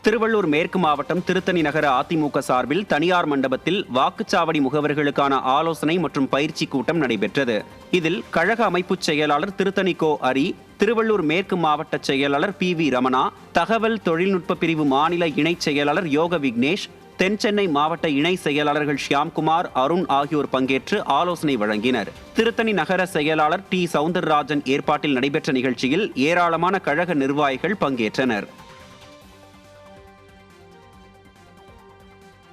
திருவள்ளூர் மேற்கு மாவட்டம் திருத்தணி நகர அதிமுக சார்பில் தனியார் மண்டபத்தில் வாக்குச்சாவடி முகவர்களுக்கான ஆலோசனை மற்றும் பயிற்சி கூட்டம் நடைபெற்றது. இதில் கழக அமைப்புச் செயலாளர் திருத்தணி கோ அரி, திருவள்ளூர் மேற்கு மாவட்ட செயலாளர் PV ரமணா, தகவல் தொழில்நுட்ப பிரிவு மாநில இணைச் செயலாளர் யோக விக்னேஷ், தென் சென்னை மாவட்ட இணை செயலாளர்கள் ஷியாம்குமார், அருண் ஆகியோர் பங்கேற்று ஆலோசனை வழங்கினர். திருத்தணி நகர செயலாளர் T சவுந்தரராஜன் ஏற்பாட்டில் நடைபெற்ற நிகழ்ச்சியில் ஏராளமான கழக நிர்வாகிகள் பங்கேற்றனர்.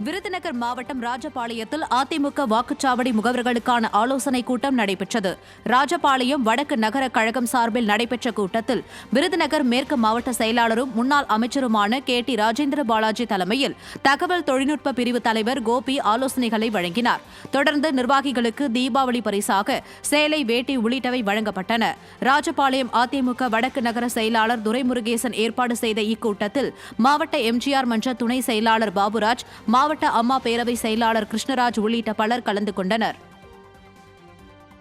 விருதுநகர் மாவட்டம் ராஜபாளையத்தில் அதிமுக வாக்குச்சாவடி முகவர்களுக்கான ஆலோசனைக் கூட்டம் நடைபெற்றது. ராஜபாளையம் வடக்கு நகர கழகம் சார்பில் நடைபெற்ற கூட்டத்தில் விருதுநகர் மேற்கு மாவட்ட செயலாளரும் முன்னாள் அமைச்சருமான KT ராஜேந்திர பாலாஜி தலைமையில் தகவல் தொழில்நுட்ப பிரிவு தலைவர் கோபி ஆலோசனைகளை வழங்கினார். தொடர்ந்து நிர்வாகிகளுக்கு தீபாவளி பரிசாக சேலை, வேட்டி உள்ளிட்டவை வழங்கப்பட்டன. ராஜபாளையம் அதிமுக வடக்கு நகர செயலாளர் துரைமுருகேசன் ஏற்பாடு செய்த இக்கூட்டத்தில் மாவட்ட MGR மன்ற துணை செயலாளர் பாபுராஜ், மாவட்ட அம்மா பேரவை செயலாளர் கிருஷ்ணராஜ் உள்ளிட்ட பலர் கலந்து கொண்டனர்.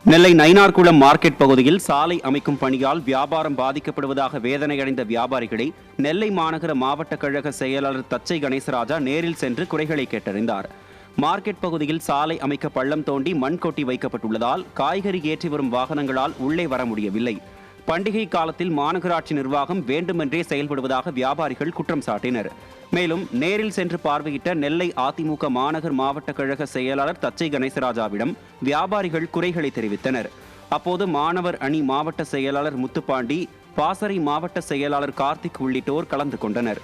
நெல்லை நயினார்குளம் மார்க்கெட் பகுதியில் சாலை அமைக்கும் பணியால் வியாபாரம் பாதிக்கப்படுவதாக வேதனையடைந்த வியாபாரிகளை நெல்லை மாநகர மாவட்ட கழக செயலாளர் தச்சை கணேசராஜா நேரில் சென்று குறைகளை கேட்டறிந்தார். மார்க்கெட் பகுதியில் சாலை அமைக்க பள்ளம் தோண்டி மண் கொட்டி வைக்கப்பட்டுள்ளதால் காய்கறி ஏற்றி வரும் வாகனங்களால் உள்ளே வர முடியவில்லை. பண்டிகை காலத்தில் மாநகராட்சி நிர்வாகம் வேண்டுமென்றே செயல்படுவதாக வியாபாரிகள் குற்றம் சாட்டினர். மேலும் நேரில் சென்று பார்வையிட்ட நெல்லை அதிமுக மாநகர் மாவட்ட கழக செயலாளர் தச்சை கணேசராஜாவிடம் வியாபாரிகள் குறைகளை தெரிவித்தனர். அப்போது மாணவர் அணி மாவட்ட செயலாளர் முத்துப்பாண்டி, பாசறை மாவட்ட செயலாளர் கார்த்திக் உள்ளிட்டோர் கலந்து கொண்டனர்.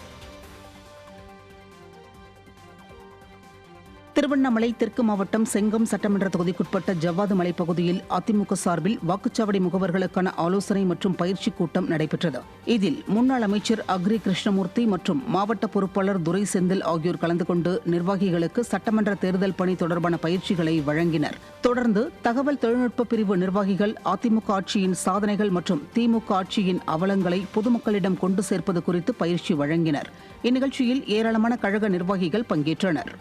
திருவண்ணாமலை தெற்கு மாவட்டம் செங்கம் சட்டமன்ற தொகுதிக்குட்பட்ட ஜவ்வாது மலை பகுதியில் அதிமுக சார்பில் வாக்குச்சாவடி முகவர்களுக்கான ஆலோசனை மற்றும் பயிற்சி கூட்டம் நடைபெற்றது. இதில் முன்னாள் அமைச்சர் அக்ரி கிருஷ்ணமூர்த்தி மற்றும் மாவட்ட பொறுப்பாளர் துரை செந்தில் ஆகியோர் கலந்து கொண்டு நிர்வாகிகளுக்கு சட்டமன்ற தேர்தல் பணி தொடர்பான பயிற்சிகளை வழங்கினர். தொடர்ந்து தகவல் தொழில்நுட்ப பிரிவு நிர்வாகிகள் அதிமுக ஆட்சியின் சாதனைகள் மற்றும் திமுக ஆட்சியின் அவலங்களை பொதுமக்களிடம் கொண்டு சேர்ப்பது குறித்து பயிற்சி வழங்கினர். இந்நிகழ்ச்சியில் ஏராளமான கழக நிர்வாகிகள் பங்கேற்றனர்.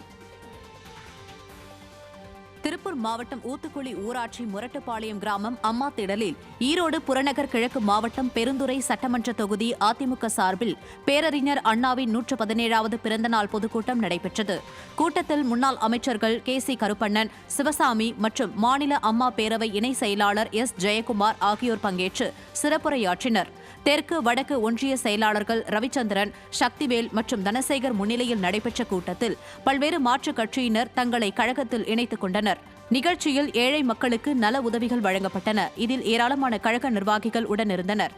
திருப்பூர் மாவட்டம் ஊத்துக்குளி ஊராட்சி முரட்டுப்பாளையம் கிராமம் அம்மா திடலில் ஈரோடு புறநகர் கிழக்கு மாவட்டம் பெருந்துறை சட்டமன்ற தொகுதி அதிமுக சார்பில் பேரறிஞர் அண்ணாவின் 117வது பிறந்தநாள் பொதுக்கூட்டம் நடைபெற்றது. கூட்டத்தில் முன்னாள் அமைச்சர்கள் KC கருப்பண்ணன், சிவசாமி மற்றும் மாநில அம்மா பேரவை இணை செயலாளர் S ஜெயக்குமார் ஆகியோர் பங்கேற்று சிறப்புரையாற்றினர். தெற்கு வடக்கு ஒன்றிய செயலாளர்கள் ரவிச்சந்திரன், சக்திவேல் மற்றும் தனசேகர் முன்னிலையில் நடைபெற்ற கூட்டத்தில் பல்வேறு மாற்றுக் கட்சியினர் தங்களை கழகத்தில் இணைத்துக் கொண்டனர். நிகழ்ச்சியில் ஏழை மக்களுக்கு நல உதவிகள் வழங்கப்பட்டன. இதில் ஏராளமான கழக நிர்வாகிகள் உடனிருந்தனர்.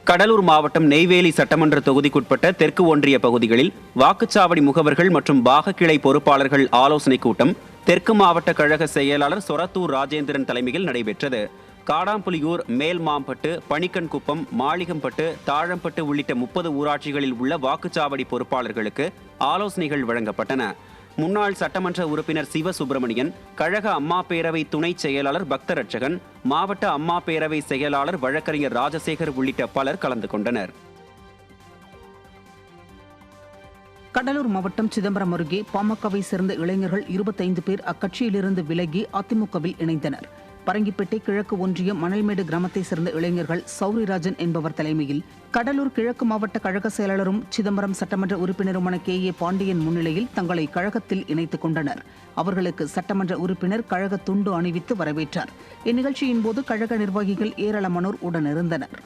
கடலூர் மாவட்டம் நெய்வேலி சட்டமன்ற தொகுதிக்குட்பட்ட தெற்கு ஒன்றிய பகுதிகளில் வாக்குச்சாவடி முகவர்கள் மற்றும் பாகக்கிளை பொறுப்பாளர்கள் ஆலோசனைக் கூட்டம் தெற்கு மாவட்ட கழக செயலாளர் சொரத்தூர் ராஜேந்திரன் தலைமையில் நடைபெற்றது. காடாம்புலியூர், மேல்மாம்பட்டு, பணிக்கன்குப்பம், மாளிகம்பட்டு, தாழம்பட்டு உள்ளிட்ட 30 ஊராட்சிகளில் உள்ள வாக்குச்சாவடி பொறுப்பாளர்களுக்கு ஆலோசனைகள் வழங்கப்பட்டன. முன்னாள் சட்டமன்ற உறுப்பினர் சிவசுப்பிரமணியன், கழக அம்மா பேரவை துணை செயலாளர் பக்தரட்சகன், மாவட்ட அம்மா பேரவை செயலாளர் வழக்கறிஞர் ராஜசேகர் உள்ளிட்ட பலர் கலந்து கொண்டனர். கடலூர் மாவட்டம் சிதம்பரம் அருகே பாமகவை சேர்ந்த இளைஞர்கள் 25 பேர் அக்கட்சியிலிருந்து விலகி அதிமுகவில் இணைந்தனர். பரங்கிப்பேட்டை கிழக்கு ஒன்றிய மணல்மேடு கிராமத்தை சேர்ந்த இளைஞர்கள் சௌரிராஜன் என்பவர் தலைமையில் கடலூர் கிழக்கு மாவட்ட கழக செயலாளரும் சிதம்பரம் சட்டமன்ற உறுப்பினருமான KA பாண்டியன் முன்னிலையில் தங்களை கழகத்தில் இணைத்துக் கொண்டனர். அவர்களுக்கு சட்டமன்ற உறுப்பினர் கழக துண்டு அணிவித்து வரவேற்றார். இந்நிகழ்ச்சியின் போது கழக நிர்வாகிகள் ஏராளமானோர் உடனிருந்தனர்.